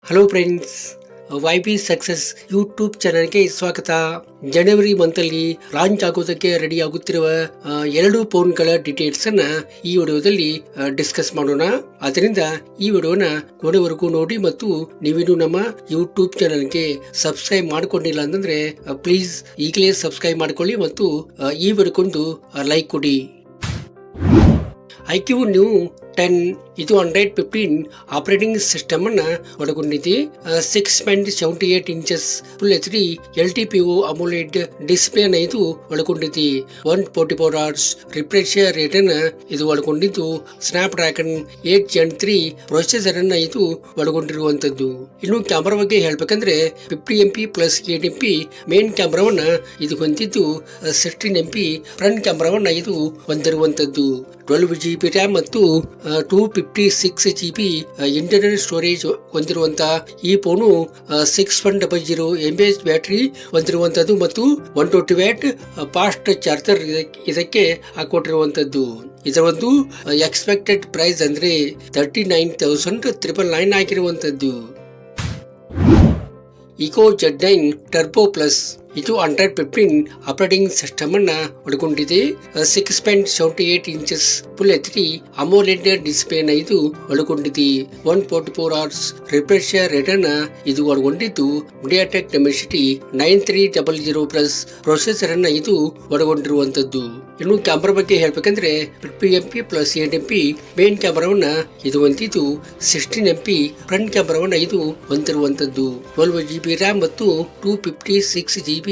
Hello friends, YB success YouTube ಚಾನಲ್ಗೆ ಸ್ವಾಗತ. ಜನವರಿ ಮಂತಲ್ಲಿ launch ಆಗೋದಕ್ಕೆ ರೆಡಿ ಆಗುತ್ತಿರುವ 2 ಫೋನ್ಗಳ ಡೀಟೇಲ್ಸ್ ಅನ್ನ ಈ ವಿಡಿಯೋದಲ್ಲಿ ಡಿಸ್ಕಸ್ ಮಾಡೋಣ. ಅದರಿಂದ ಈ ವಿಡಿಯೋನ ಕೊನೆವರೆಗೂ ನೋಡಿ ಮತ್ತು ನೀವಿನ್ನು ನಮ್ಮ ಯೂಟ್ಯೂಬ್ ಚಾನಲ್ಗೆ ಸಬ್ಸ್ಕ್ರೈಬ್ ಮಾಡ್ಕೊಂಡಿಲ್ಲ ಅಂತಂದ್ರೆ ಪ್ಲೀಸ್ ಈಗಲೇ ಸಬ್ಸ್ಕ್ರೈಬ್ ಮಾಡ್ಕೊಳ್ಳಿ ಮತ್ತು ಈ ವಿಡಿಯೋಕ್ಕೊಂದು ಲೈಕ್ ಕೊಡಿ. IQ Neo 10 ಇದು Android 15 ಆಪರೇಟಿಂಗ್ ಸಿಸ್ಟಮ್ ಅನ್ನ ಒಳಗೊಂಡಿದೆ. 6.78 inches full HD LTPO ಅಮೋಲೆಡ್ display ಅನ್ನ ಇದು ಒಳಗೊಂಡಿದೆ. 144 Hz ರಿಫ್ರೆಶ್ ರೇಟ್ ಅನ್ನ ಇದು ಒಳಗೊಂಡಿದ್ದು, ಸ್ನ್ಯಾಪ್ ಡ್ರ್ಯಾಗನ್ 8 Gen 3 ಪ್ರೊಸೆಸರ್ ಅನ್ನ ಇದು ಒಳಗೊಂಡಿರುವಂತದ್ದು. ಇನ್ನು ಕ್ಯಾಮೆರಾ ಬಗ್ಗೆ ಹೇಳ್ಬೇಕಂದ್ರೆ 50MP ಪ್ಲಸ್ 8MP ಮೇನ್ ಕ್ಯಾಮೆರಾವನ್ನ ಇದು ಹೊಂದಿದ್ದು, 16MP ಫ್ರಂಟ್ ಕ್ಯಾಮೆರಾವನ್ನ ಇದು ಹೊಂದಿರುವಂತದ್ದು. 12GB ರ್ಯಾಮ್ ಮತ್ತು 256GB ಇಂಟರ್ನಲ್ ಸ್ಟೋರೇಜ್ ಹೊಂದಿರುವಂತಹ ಈ ಫೋನು 6100 mAh ಬ್ಯಾಟರಿ ಹೊಂದಿರುವಂತದ್ದು ಮತ್ತು 120 ವ್ಯಾಟ್ ಫಾಸ್ಟ್ ಚಾರ್ಜರ್ ಇದಕ್ಕೆ ಹಾಕೊಟ್ಟಿರುವಂತದ್ದು. ಇದರ ಒಂದು ಎಕ್ಸ್ಪೆಕ್ಟೆಡ್ ಪ್ರೈಸ್ ಅಂದ್ರೆ 39,999 ಆಗಿರುವಂತದ್ದು. ಇಕೋ Z9 ಟರ್ಬೋ ಪ್ಲಸ್ ಇದು Android 15 ಆಪರೇಟಿಂಗ್ ಸಿಸ್ಟಮ್ ಅನ್ನ ಒಳಗೊಂಡಿದೆ. 6.78 ಇಂಚಸ್ ಫುಲ್ HD ಅಮೋಲೆಡ್ ಡಿಸ್ಪ್ಲೇ ನ ಇದು ಒಳಗೊಂಡಿದೆ. 144 Hz ರಿಫ್ರೆಶ್ ರೇಟ್ ಅನ್ನ ಇದು ಒಳಗೊಂಡಿದ್ದು, MediaTek Dimensity 9300 ಪ್ಲಸ್ ಪ್ರೊಸೆಸರ್ ಅನ್ನ ಇದು ಒಳಗೊಂಡಿರುವಂತದ್ದು. ಇನ್ನು ಕ್ಯಾಮೆರಾ ಬಗ್ಗೆ ಹೇಳ್ಬೇಕಂದ್ರೆ 50MP ಪ್ಲಸ್ 8MP ಮೇನ್ ಕ್ಯಾಮೆರಾವನ್ನ ಇದು ಹೊಂದಿದ್ದು, 16MP ಫ್ರಂಟ್ ಕ್ಯಾಮೆರಾವನ್ನ ಇದು ಹೊಂದಿರುವಂತದ್ದು. 12GB ರ್ಯಾಮ್ ಮತ್ತು 256GB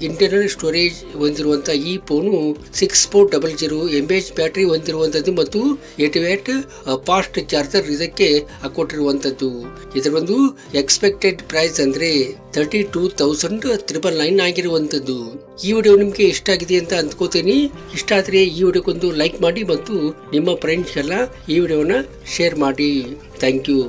ಇಂಟರ್ನಲ್ ಸ್ಟೋರೇಜ್ ಹೊಂದಿರುವಂತಹ ಈ ಫೋನು 6400 mAh ಬ್ಯಾಟರಿ ಹೊಂದಿರುವಂತದ್ದು ಮತ್ತು 8 ವ್ಯಾಟ್ ಫಾಸ್ಟ್ ಚಾರ್ಜರ್ ಇದಕ್ಕೆ ಹಾಕೊಟ್ಟಿರುವಂತದ್ದು. ಇದರ ಒಂದು ಎಕ್ಸ್ಪೆಕ್ಟೆಡ್ ಪ್ರೈಸ್ ಅಂದ್ರೆ 32,999 ಆಗಿರುವಂತದ್ದು. ಈ ವಿಡಿಯೋ ನಿಮ್ಗೆ ಇಷ್ಟ ಆಗಿದೆ ಅಂತ ಅಂದ್ಕೋತೀನಿ. ಇಷ್ಟ ಆದ್ರೆ ಈ ವಿಡಿಯೋಕ್ಕೊಂದು ಲೈಕ್ ಮಾಡಿ ಮತ್ತು ನಿಮ್ಮ ಫ್ರೆಂಡ್ಸ್ ಎಲ್ಲ ಈ ವಿಡಿಯೋನ ಶೇರ್ ಮಾಡಿ. Thank you.